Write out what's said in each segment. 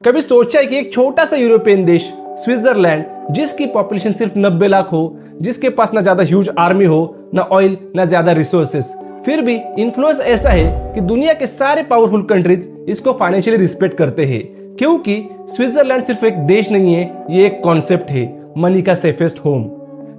कभी सोचा है कि एक छोटा सा यूरोपियन देश स्विट्जरलैंड, जिसकी पॉपुलेशन सिर्फ 90 लाख हो, जिसके पास ना ज्यादा ह्यूज आर्मी हो, ना ऑयल, ना ज्यादा रिसोर्सेस, फिर भी इन्फ्लुएंस ऐसा है कि दुनिया के सारे पावरफुल कंट्रीज इसको फाइनेंशियली रिस्पेक्ट करते हैं, क्योंकि स्विट्जरलैंड सिर्फ एक देश नहीं है, ये एक कॉन्सेप्ट है, मनी का सेफेस्ट होम।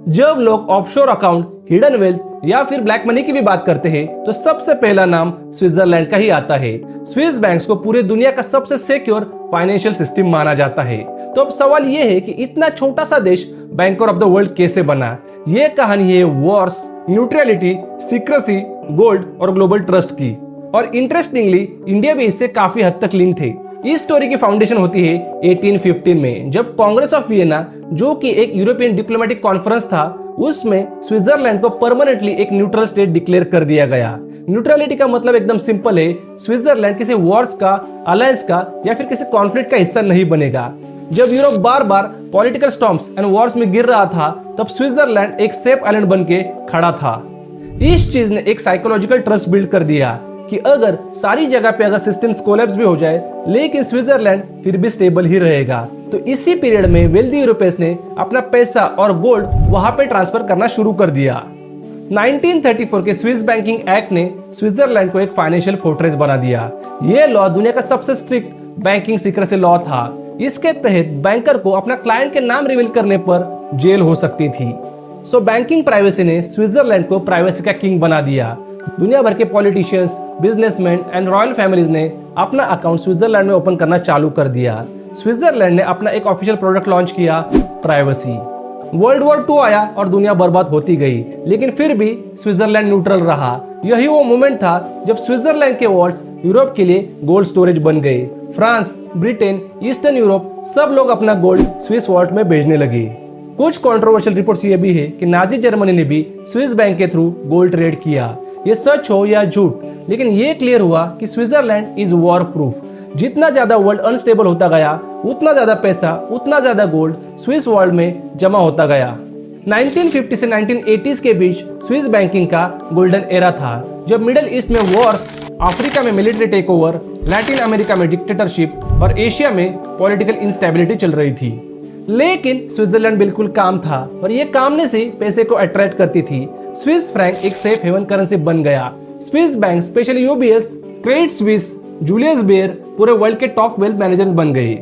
जब लोग ऑफशोर अकाउंट, हिडन वेल्थ या फिर ब्लैक मनी की भी बात करते हैं तो सबसे पहला नाम स्विट्जरलैंड का ही आता है। स्विस बैंक्स को पूरे दुनिया का सबसे सिक्योर फाइनेंशियल सिस्टम माना जाता है। तो अब सवाल यह है कि इतना छोटा सा देश बैंकर ऑफ द वर्ल्ड कैसे बना? ये कहानी है वॉर्स, न्यूट्रलिटी, सीक्रेसी, गोल्ड और ग्लोबल ट्रस्ट की। और इंटरेस्टिंगली इंडिया भी इससे काफी हद तक लिंक्ड है। इस स्टोरी की फाउंडेशन होती है 1815 में, जब कांग्रेस ऑफ वियना, जो कि एक यूरोपियन डिप्लोमेटिक कॉन्फ्रेंस था, उसमें स्विट्जरलैंड को परमानेंटली एक न्यूट्रल स्टेट डिक्लेयर कर दिया गया। न्यूट्रलिटी का मतलब एकदम सिंपल है, स्विट्जरलैंड किसी वॉर्स का, अलायंस का या फिर किसी कॉन्फ्लिक्ट का हिस्सा नहीं बनेगा। जब Europe bar bar political storms and Wars में गिर रहा था, तब स्विट्जरलैंड एक सेफ आइलैंड बन के खड़ा था। इस चीज ने एक साइकोलॉजिकल ट्रस्ट बिल्ड कर दिया कि अगर सारी जगह पे अगर सिस्टम्स कोलैप्स भी हो जाए, लेकिन स्विट्जरलैंड फिर भी स्टेबल ही रहेगा। तो इसी पीरियड में वेल्दी यूरोपियंस ने अपना पैसा और गोल्ड वहां पे ट्रांसफर करना शुरू कर दिया। 1934 के स्विस बैंकिंग एक्ट ने स्विट्जरलैंड को एक फाइनेंशियल फोर्ट्रेस बना दिया। यह लॉ दुनिया का सबसे स्ट्रिक्ट बैंकिंग सीक्रेसी लॉ था। इसके तहत बैंकर को अपना क्लाइंट के नाम रिवील करने पर जेल हो सकती थी। सो बैंकिंग प्राइवेसी ने स्विट्जरलैंड को प्राइवेसी का किंग बना दिया। दुनिया भर के politicians, businessman and royal families ने अपना अकाउंट स्विट्जरलैंड में ओपन करना चालू कर दिया। स्विट्जरलैंड ने अपना एक ऑफिशियल प्रोडक्ट लॉन्च किया, प्राइवेसी। वर्ल्ड वॉर 2 आया और दुनिया बर्बाद होती गई, लेकिन फिर भी स्विट्जरलैंड न्यूट्रल रहा। यही वो मोमेंट था जब स्विट्जरलैंड के वॉल्ट्स यूरोप के लिए गोल्ड स्टोरेज बन गए। फ्रांस, ब्रिटेन, ईस्टर्न यूरोप सब लोग अपना गोल्ड स्विस वॉल्ट में भेजने लगे। कुछ कंट्रोवर्शियल रिपोर्ट्स ये भी है कि नाजी जर्मनी ने भी स्विस बैंक के थ्रू गोल्ड ट्रेड किया। ये सच हो या झूठ, लेकिन ये क्लियर हुआ कि स्विट्जरलैंड इज वॉर प्रूफ। जितना ज्यादा वर्ल्ड अनस्टेबल होता गया, उतना ज्यादा पैसा, उतना ज्यादा गोल्ड स्विस वर्ल्ड में जमा होता गया। 1950 से 1980s के बीच स्विस बैंकिंग का गोल्डन एरा था, जब मिडिल ईस्ट में वॉर्स, अफ्रीका में military take over, Latin America में डिक्टेटरशिप और एशिया में पॉलिटिकल इंस्टेबिलिटी चल रही थी। लेकिन स्विट्जरलैंड बिल्कुल काम था, और ये कामने से पैसे को अट्रैक्ट करती थी। स्विस फ्रैंक एक सेफ हेवन करेंसी बन गया। Swiss bank, specially UBS, Credit Suisse, Julius Baer पूरे वर्ल्ड के टॉप वेल्थ मैनेजर्स बन गए।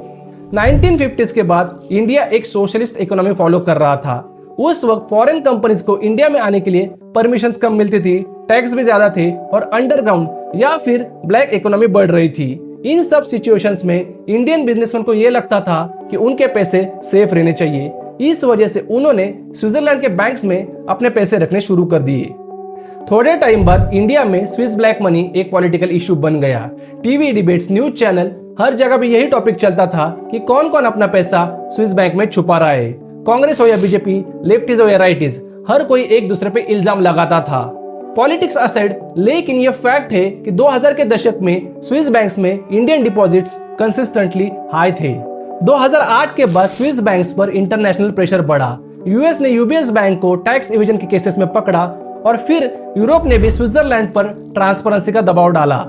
1950s के बाद इंडिया एक सोशलिस्ट इकोनॉमी फॉलो कर रहा था। उस वक्त फॉरेन कंपनीज को इंडिया में आने के लिए परमिशंस कम मिलती थी, टैक्स भी ज्यादा थे और अंडरग्राउंड या फिर ब्लैक इकोनॉमी बढ़ रही थी। इन सब सिचुएशंस में इंडियन बिजनेसमैन को यह लगता था कि उनके पैसे सेफ रहने चाहिए। इस वजह से उन्होंने स्विट्जरलैंड के बैंक्स में अपने पैसे रखने शुरू कर दिए। थोड़े टाइम बाद इंडिया में स्विस ब्लैक मनी एक पॉलिटिकल इशू बन गया। टीवी डिबेट्स, न्यूज चैनल, हर जगह भी यही टॉपिक चलता था कि कौन कौन अपना पैसा स्विस बैंक में छुपा रहा है। कांग्रेस हो या बीजेपी, लेफ्टिस्ट हो या राइटिस्ट, हर कोई एक दूसरे पे इल्जाम लगाता था। पॉलिटिक्स असाइड, लेकिन यह फैक्ट है कि 2000 के दशक में स्विस बैंक्स में इंडियन डिपॉजिट्स कंसिस्टेंटली हाई थे। 2008 के बाद स्विस बैंक्स पर इंटरनेशनल प्रेशर बढ़ा। यूएस ने यूबीएस बैंक को टैक्स इवेजन के केसेस में पकड़ा और फिर यूरोप ने भी स्विट्जरलैंड पर ट्रांसपेरेंसी का दबाव डाला।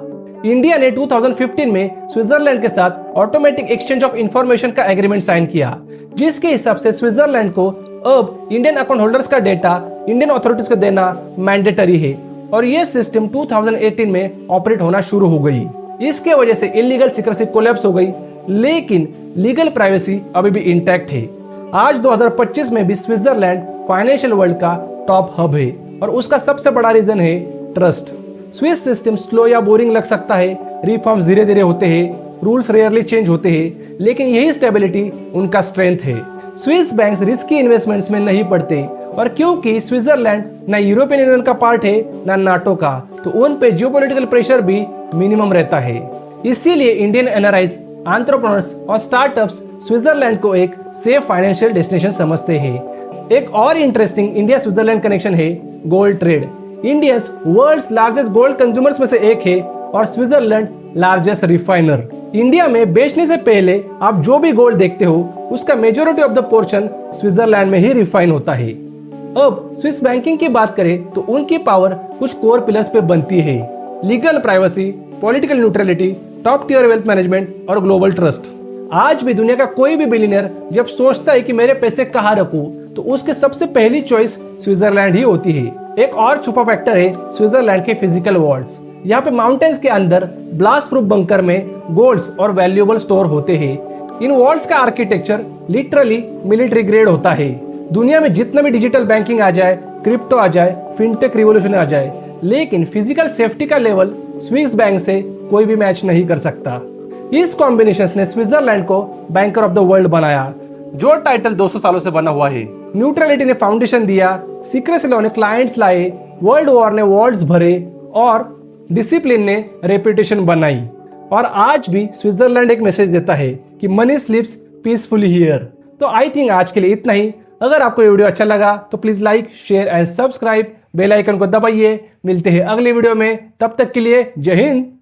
इंडिया ने 2015 में स्विट्जरलैंड के साथ ऑटोमेटिक एक्सचेंज ऑफ इंफॉर्मेशन का एग्रीमेंट साइन किया, जिसके हिसाब से स्विट्जरलैंड को अब इंडियन अकाउंट होल्डर्स का डेटा इंडियन अथॉरिटीज को देना मैंडेटरी है, और यह सिस्टम 2018 में ऑपरेट होना शुरू हो गई। इसके वजह से इलीगल सीक्रेसी कोलैप्स हो गई, लेकिन लीगल प्राइवेसी अभी भी इंटैक्ट है। आज 2025 में भी स्विट्जरलैंड फाइनेंशियल वर्ल्ड का टॉप हब है, और उसका सबसे बड़ा रीजन है ट्रस्ट। स्विस सिस्टम स्लो या बोरिंग लग सकता है, रिफॉर्म्स धीरे धीरे होते हैं, रूल्स रेयरली चेंज होते हैं, लेकिन यही स्टेबिलिटी उनका स्ट्रेंथ है। स्विस बैंक्स रिस्की इन्वेस्टमेंट्स में नहीं पड़ते, और क्योंकि स्विट्जरलैंड ना यूरोपियन यूनियन का पार्ट है ना नाटो का, तो उन पे जियोपॉलिटिकल प्रेशर भी मिनिमम रहता है। इसीलिए इंडियन एनआरआईज, एंटरप्रेन्योर्स और स्टार्टअप्स स्विट्जरलैंड को एक सेफ फाइनेंशियल डेस्टिनेशन समझते हैं। एक और इंटरेस्टिंग इंडिया स्विट्जरलैंड कनेक्शन है gold trade. Indians world's largest gold consumers में से एक है और स्विट्जरलैंड लार्जेस्ट रिफाइनर। इंडिया में बेचने से पहले आप जो भी गोल्ड देखते हो, उसका majority of the portion Switzerland में ही रिफाइन होता है। अब स्विस बैंकिंग की बात करें तो उनकी पावर कुछ कोर पिलर्स पे बनती है: legal privacy, political neutrality, top tier wealth management और ग्लोबल ट्रस्ट। आज भी दुनिया का कोई भी बिलियनर जब सोचता है कि मेरे पैसे कहाँ रखूं, तो उसकी सबसे पहली चॉइस स्विट्जरलैंड ही होती है। एक और छुपा फैक्टर है स्विट्जरलैंड के फिजिकल वॉल्स। यहाँ पे माउंटेन्स के अंदर ब्लास्ट प्रूफ बंकर में गोल्ड्स और वैल्यूएबल स्टोर होते हैं। इन वॉल्स का आर्किटेक्चर लिटरली मिलिट्री ग्रेड होता है। दुनिया में जितना भी डिजिटल बैंकिंग आ जाए, क्रिप्टो आ जाए, फिनटेक रिवॉल्यूशन आ जाए, लेकिन फिजिकल सेफ्टी का लेवल स्विस बैंक से कोई भी मैच नहीं कर सकता। इस कॉम्बिनेशन ने स्विट्जरलैंड को बैंकर ऑफ द वर्ल्ड बनाया, जो टाइटल 200 सालों से बना हुआ है। न्यूट्रलिटी ने फाउंडेशन दिया, सीक्रेसी लॉ ने क्लाइंट्स लाए, वर्ल्ड वॉर ने वॉर्ड्स भरे और डिसिप्लिन ने रेपुटेशन बनाई। और आज भी स्विट्जरलैंड एक मैसेज देता है कि मनी स्लीप्स पीसफुली हियर। तो आई थिंक आज के लिए इतना ही। अगर आपको ये वीडियो अच्छा लगा तो please like, share and subscribe, bell icon को दबाइए। मिलते हैं अगले वीडियो में, तब तक के लिए जय हिंद।